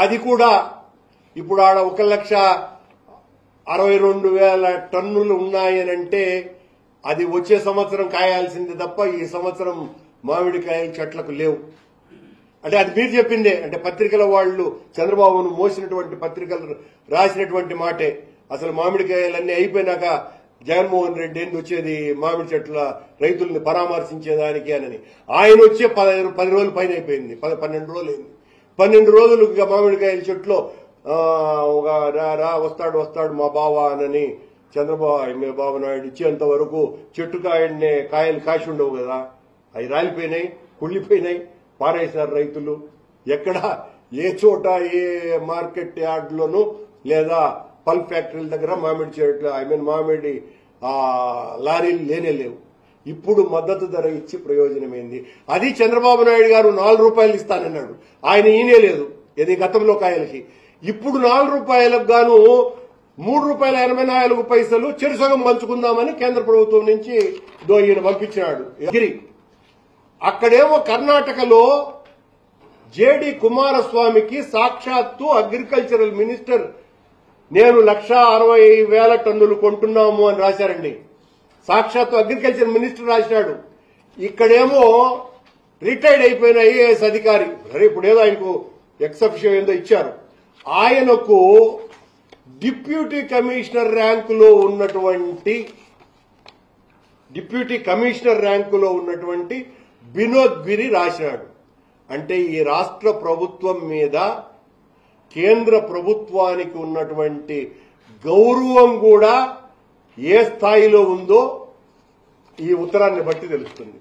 అది కూడా ఇప్పుడు ఆడ 1,62,000 టన్నులు ఉన్నాయనంటే అది వచ్చే సంవత్సరం కాయాల్సింది తప్ప ఈ సంవత్సరం మామిడికాయల చెట్లకు లేవు. అంటే అది మీరు చెప్పిందే, అంటే పత్రికల వాళ్ళు చంద్రబాబును మోసినటువంటి పత్రికలు రాసినటువంటి మాటే. అసలు మామిడికాయలన్నీ అయిపోయినాక జగన్మోహన్ రెడ్డి ఏంది వచ్చేది మామిడి చెట్ల రైతుల్ని పరామర్శించేదానికి అని. ఆయన వచ్చే 10 రోజులు పైన అయిపోయింది, 12 రోజులు అయింది. 12 రోజులు మామిడికాయల చెట్లు ఒక వస్తాడు మా బావ అని చంద్రబాబు నాయుడు ఇచ్చేంత వరకు చెట్టు కాయలు కాసి ఉండవు కదా, అవి రాలిపోయినాయి, కుళ్ళిపోయినాయి, పారేశారు రైతులు. ఎక్కడ ఏ చోట ఏ మార్కెట్ యార్డ్లోనూ లేదా పల్ప్ ఫ్యాక్టరీల దగ్గర మామిడి చెట్లు మామిడి లారీలు లేనే లేవు. ఇప్పుడు మద్దతు ధర ఇచ్చి ప్రయోజనమైంది. అది చంద్రబాబు నాయుడు గారు 4 రూపాయలు ఇస్తానన్నాడు, ఆయన ఈయనే లేదు. ఇది గతంలో కాయలకి. ఇప్పుడు 4 రూపాయలకు గాను ₹3.84 చెరుసగం పంచుకుందామని కేంద్ర ప్రభుత్వం నుంచి ఈయన పంపించినాడు. అక్కడేమో కర్ణాటకలో జేడి కుమారస్వామికి సాక్షాత్తు అగ్రికల్చరల్ మినిస్టర్ నేను 1,60,000 టన్నులు కొంటున్నాము అని రాశారండి. సాక్షాత్తు అగ్రికల్చర్ మినిస్టర్ రాసినాడు. ఇక్కడేమో రిటైర్డ్ అయిపోయిన ఐఏఎస్ అధికారి, సరే ఇప్పుడేదో ఆయనకు ఎక్సెప్షన్ ఏదో ఇచ్చారు, ఆయనకు డిప్యూటీ కమిషనర్ ర్యాంకులో ఉన్నటువంటి వినోద్ గిరి రాశాడు. అంటే ఈ రాష్ట్ర ప్రభుత్వం మీద కేంద్ర ప్రభుత్వానికి ఉన్నటువంటి గౌరవం కూడా ఏ స్థాయిలో ఉందో ఈ ఉత్తరాన్ని బట్టి తెలుస్తుంది.